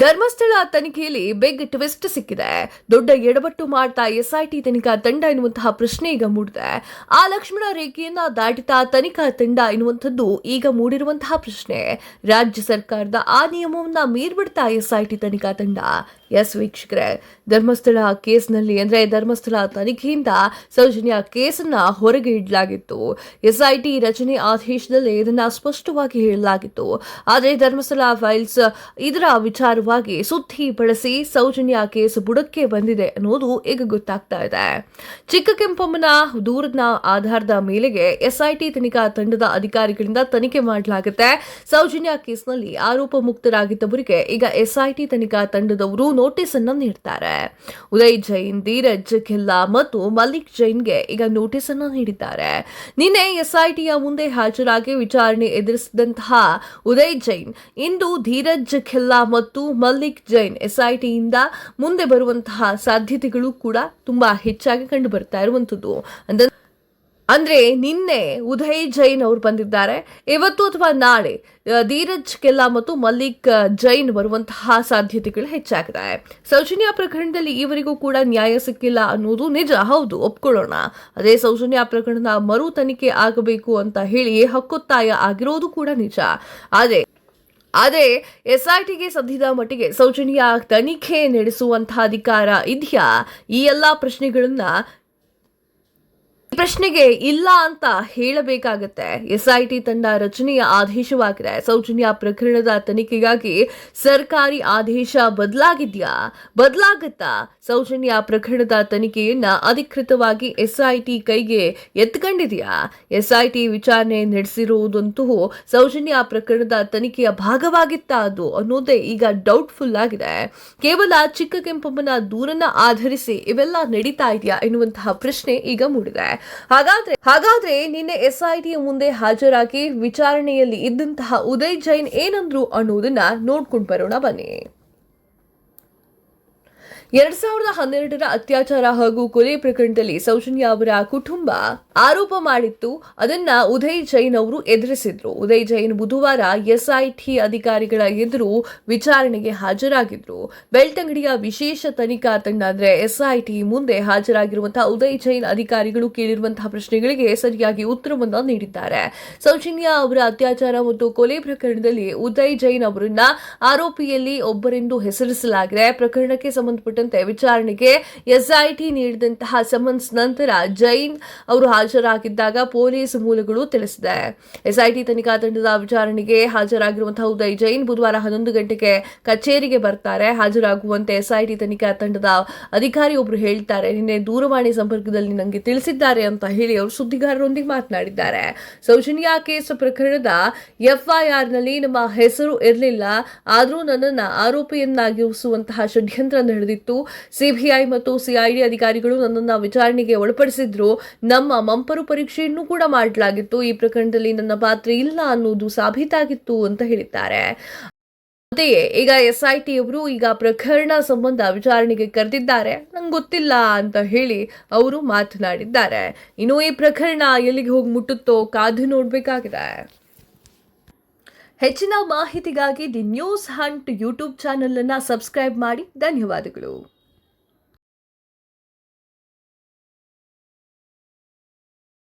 ಧರ್ಮಸ್ಥಳ ತನಿಖೆಯಲ್ಲಿ big twist ಸಿಕ್ಕಿದೆ. ದೊಡ್ಡ ಎಡವಟ್ಟು ಮಾಡ್ತಾ ಎಸ್ಐಟಿ ತನಿಖಾ ತಂಡ ಎನ್ನುವಂತಹ ಪ್ರಶ್ನೆ ಈಗ ಮೂಡಿದೆ. ಆ ಲಕ್ಷ್ಮಣ ರೇಖೆಯನ್ನ ದಾಟಿತಾ ತನಿಖಾ ತಂಡ ಎನ್ನುವಂಥದ್ದು ಈಗ ಮೂಡಿರುವಂತಹ ಪ್ರಶ್ನೆ. ರಾಜ್ಯ ಸರ್ಕಾರದ ಆ ನಿಯಮವನ್ನ ಮೀರ್ಬಿಡ್ತಾ ಎಸ್ಐಟಿ ತನಿಖಾ ತಂಡ. ಎಸ್ ವೀಕ್ಷಕರೇ, ಧರ್ಮಸ್ಥಳ ಕೇಸ್ನಲ್ಲಿ ಅಂದ್ರೆ ಧರ್ಮಸ್ಥಳ ತನಿಖೆಯಿಂದ ಸೌಜನ್ಯ ಕೇಸನ್ನ ಹೊರಗೆ ಇಡಲಾಗಿತ್ತು. ಎಸ್ಐಟಿ ರಚನೆ ಆದೇಶದಲ್ಲಿ ಇದನ್ನ ಸ್ಪಷ್ಟವಾಗಿ ಹೇಳಲಾಗಿತ್ತು. ಆದರೆ ಧರ್ಮಸ್ಥಳ ಫೈಲ್ಸ್ ಇದರ ವಿಚಾರವಾಗಿ ಸುದ್ದಿ ಬಳಸಿ ಸೌಜನ್ಯ ಕೇಸ್ ಬುಡಕ್ಕೆ ಬಂದಿದೆ ಅನ್ನೋದು ಈಗ ಗೊತ್ತಾಗ್ತಾ ಇದೆ. ಚಿಕ್ಕ ಕೆಂಪಮ್ಮನ ದೂರದ ಆಧಾರದ ಮೇಲೆಗೆ ಎಸ್ಐಟಿ ತನಿಖಾ ತಂಡದ ಅಧಿಕಾರಿಗಳಿಂದ ತನಿಖೆ ಮಾಡಲಾಗುತ್ತೆ. ಸೌಜನ್ಯ ಕೇಸ್ನಲ್ಲಿ ಆರೋಪ ಮುಕ್ತರಾಗಿದ್ದವರಿಗೆ ಈಗ ಎಸ್ಐಟಿ ತನಿಖಾ ತಂಡದವರು ನೋಟಿಸ್ ಅನ್ನು ನೀಡುತ್ತಾರೆ. ಉದಯ್ ಜೈನ್, ಧೀರಜ್ ಖೆಲ್ಲಾ ಮತ್ತು ಮಲ್ಲಿಕ್ ಜೈನ್ಗೆ ಈಗ ನೋಟಿಸ್ ಅನ್ನು ನೀಡಿದ್ದಾರೆ. ನಿನ್ನೆ ಎಸ್ಐಟಿಯ ಮುಂದೆ ಹಾಜರಾಗಿ ವಿಚಾರಣೆ ಎದುರಿಸಿದಂತಹ ಉದಯ್ ಜೈನ್ ಇಂದು ಧೀರಜ್ ಖೆಲ್ಲಾ ಮತ್ತು ಮಲ್ಲಿಕ್ ಜೈನ್ ಎಸ್ಐಟಿಯಿಂದ ಮುಂದೆ ಬರುವಂತಹ ಸಾಧ್ಯತೆಗಳು ಕೂಡ ತುಂಬಾ ಹೆಚ್ಚಾಗಿ ಕಂಡು ಬರ್ತಾ ಇರುವಂತದ್ದು. ಅಂದ್ರೆ ನಿನ್ನೆ ಉದಯ್ ಜೈನ್ ಅವರು ಬಂದಿದ್ದಾರೆ. ಇವತ್ತು ಅಥವಾ ನಾಳೆ ಧೀರಜ್ ಖೆಲ್ಲಾ ಮತ್ತು ಮಲ್ಲಿಕ್ ಜೈನ್ ಬರುವಂತಹ ಸಾಧ್ಯತೆಗಳು ಹೆಚ್ಚಾಗಿದೆ. ಸೌಜನ್ಯ ಪ್ರಕರಣದಲ್ಲಿ ಈವರೆಗೂ ಕೂಡ ನ್ಯಾಯ ಸಿಕ್ಕಿಲ್ಲ ಅನ್ನೋದು ನಿಜ, ಹೌದು, ಒಪ್ಕೊಳ್ಳೋಣ. ಅದೇ ಸೌಜನ್ಯ ಪ್ರಕರಣದ ಮರು ತನಿಖೆ ಆಗಬೇಕು ಅಂತ ಹೇಳಿ ಹಕ್ಕೊತ್ತಾಯ ಆಗಿರೋದು ಕೂಡ ನಿಜ. ಆದರೆ ಎಸ್ಐಟಿಗೆ ಸದ್ಯದ ಮಟ್ಟಿಗೆ ಸೌಜನ್ಯ ತನಿಖೆ ನಡೆಸುವಂತಹ ಅಧಿಕಾರ ಇದೆಯಾ? ಈ ಎಲ್ಲಾ ಪ್ರಶ್ನೆಗೆ ಇಲ್ಲ ಅಂತ ಹೇಳಬೇಕಾಗತ್ತೆ. ಎಸ್ಐಟಿ ತಂಡ ರಚನೆಯ ಆದೇಶವಾಗಿದೆ. ಸೌಜನ್ಯ ಪ್ರಕರಣದ ತನಿಖೆಗಾಗಿ ಸರ್ಕಾರಿ ಆದೇಶ ಬದಲಾಗತ್ತಾ? ಸೌಜನ್ಯ ಪ್ರಕರಣದ ತನಿಖೆಯನ್ನ ಅಧಿಕೃತವಾಗಿ ಎಸ್ಐಟಿ ಕೈಗೆ ಎತ್ಕೊಂಡಿದೆಯಾ? ಎಸ್ಐಟಿ ವಿಚಾರಣೆ ನಡೆಸಿರುವುದಂತೂ ಸೌಜನ್ಯ ಪ್ರಕರಣದ ತನಿಖೆಯ ಭಾಗವಾಗಿತ್ತಾ ಅದು ಅನ್ನೋದೇ ಈಗ ಡೌಟ್ಫುಲ್ ಆಗಿದೆ. ಕೇವಲ ಚಿಕ್ಕ ಕೆಂಪಮ್ಮನ ದೂರನ್ನ ಆಧರಿಸಿ ಇವೆಲ್ಲ ನಡೀತಾ ಇದೆಯಾ ಎನ್ನುವಂತಹ ಪ್ರಶ್ನೆ ಈಗ ಮೂಡಿದೆ. ಹಾಗಾದ್ರೆ ನಿನ್ನೆ ಎಸ್ಐಟಿಯ ಮುಂದೆ ಹಾಜರಾಗಿ ವಿಚಾರಣೆಯಲ್ಲಿ ಇದ್ದಂತಹ ಉದಯ್ ಜೈನ್ ಏನಂದ್ರು ಅನ್ನೋದನ್ನ ನೋಡ್ಕೊಂಡು ಬರೋಣ ಬನ್ನಿ. 2012ರ ಅತ್ಯಾಚಾರ ಹಾಗೂ ಕೊಲೆ ಪ್ರಕರಣದಲ್ಲಿ ಸೌಜನ್ಯ ಅವರ ಕುಟುಂಬ ಆರೋಪ ಮಾಡಿತ್ತು. ಅದನ್ನ ಉದಯ್ ಜೈನ್ ಅವರು ಎದುರಿಸಿದ್ರು. ಉದಯ್ ಜೈನ್ ಬುಧವಾರ ಎಸ್ಐಟಿ ಅಧಿಕಾರಿಗಳ ಎದುರು ವಿಚಾರಣೆಗೆ ಹಾಜರಾಗಿದ್ರು. ಬೆಳ್ತಂಗಡಿಯ ವಿಶೇಷ ತನಿಖಾ ತಂಡ ಅಂದ್ರೆ ಎಸ್ಐಟಿ ಮುಂದೆ ಹಾಜರಾಗಿರುವಂತಹ ಉದಯ್ ಜೈನ್ ಅಧಿಕಾರಿಗಳು ಕೇಳಿರುವಂತಹ ಪ್ರಶ್ನೆಗಳಿಗೆ ಸರಿಯಾಗಿ ಉತ್ತರವನ್ನ ನೀಡಿದ್ದಾರೆ. ಸೌಜನ್ಯ ಅವರ ಅತ್ಯಾಚಾರ ಮತ್ತು ಕೊಲೆ ಪ್ರಕರಣದಲ್ಲಿ ಉದಯ್ ಜೈನ್ ಅವರನ್ನ ಆರೋಪಿಯಲ್ಲಿ ಒಬ್ಬರೆಂದು ಹೆಸರಿಸಲಾಗಿದೆ. ಪ್ರಕರಣಕ್ಕೆ ಸಂಬಂಧಪಟ್ಟ ವಿಚಾರಣೆಗೆ ಎಸ್ಐಟಿ ನೀಡಿದಂತಹ ಸಮನ್ಸ್ ನಂತರ ಜೈನ್ ಅವರು ಹಾಜರಾಗಿದ್ದಾಗ ಪೊಲೀಸ್ ಮೂಲಗಳು ತಿಳಿಸಿದೆ. ಎಸ್ಐಟಿ ತನಿಖಾ ತಂಡದ ವಿಚಾರಣೆಗೆ ಹಾಜರಾಗಿರುವಂತಹ ಉದಯ್ ಜೈನ್ ಬುಧವಾರ 11 ಗಂಟೆಗೆ ಕಚೇರಿಗೆ ಬರ್ತಾರೆ. ಹಾಜರಾಗುವಂತೆ ಎಸ್ಐಟಿ ತನಿಖಾ ತಂಡದ ಅಧಿಕಾರಿ ಒಬ್ರು ಹೇಳ್ತಾರೆ. ನಿನ್ನೆ ದೂರವಾಣಿ ಸಂಪರ್ಕದಲ್ಲಿ ನನಗೆ ತಿಳಿಸಿದ್ದಾರೆ ಅಂತ ಹೇಳಿ ಅವರು ಸುದ್ದಿಗಾರರೊಂದಿಗೆ ಮಾತನಾಡಿದ್ದಾರೆ. ಸೌಜನ್ಯ ಕೇಸ್ ಪ್ರಕರಣದ ಎಫ್ಐಆರ್ ನಲ್ಲಿ ನಮ್ಮ ಹೆಸರು ಇರಲಿಲ್ಲ, ಆದರೂ ನನ್ನನ್ನು ಆರೋಪಿಯನ್ನಾಗಿಸುವಂತಹ ಷಡ್ಯಂತ್ರ ನಡೆದಿತ್ತು. ಸಿಬಿಐ ಮತ್ತು ಸಿಐಡಿ ಅಧಿಕಾರಿಗಳು ನನ್ನನ್ನು ವಿಚಾರಣೆಗೆ ಒಳಪಡಿಸಿದ್ರು. ನಮ್ಮ ಮಂಪರು ಪರೀಕ್ಷೆಯನ್ನು ಕೂಡ ಮಾಡಲಾಗಿತ್ತು. ಈ ಪ್ರಕರಣದಲ್ಲಿ ನನ್ನ ಪಾತ್ರ ಇಲ್ಲ ಅನ್ನೋದು ಸಾಬೀತಾಗಿತ್ತು ಅಂತ ಹೇಳಿದ್ದಾರೆ. ಅಂತೆಯೇ ಈಗ ಎಸ್ಐಟಿ ಅವರು ಈಗ ಪ್ರಕರಣ ಸಂಬಂಧ ವಿಚಾರಣೆಗೆ ಕರೆದಿದ್ದಾರೆ. ನಂಗೆ ಗೊತ್ತಿಲ್ಲ ಅಂತ ಹೇಳಿ ಅವರು ಮಾತನಾಡಿದ್ದಾರೆ. ಇನ್ನು ಈ ಪ್ರಕರಣ ಎಲ್ಲಿಗೆ ಹೋಗಿ ಮುಟ್ಟುತ್ತೋ ಕಾದು ನೋಡಬೇಕಾಗಿದೆ. ಹೆಚ್ಚಿನ ಮಾಹಿತಿಗಾಗಿ the news Hunt YouTube channel ಅನ್ನು ಸಬ್ಸ್ಕ್ರೈಬ್ ಮಾಡಿ. ಧನ್ಯವಾದಗಳು.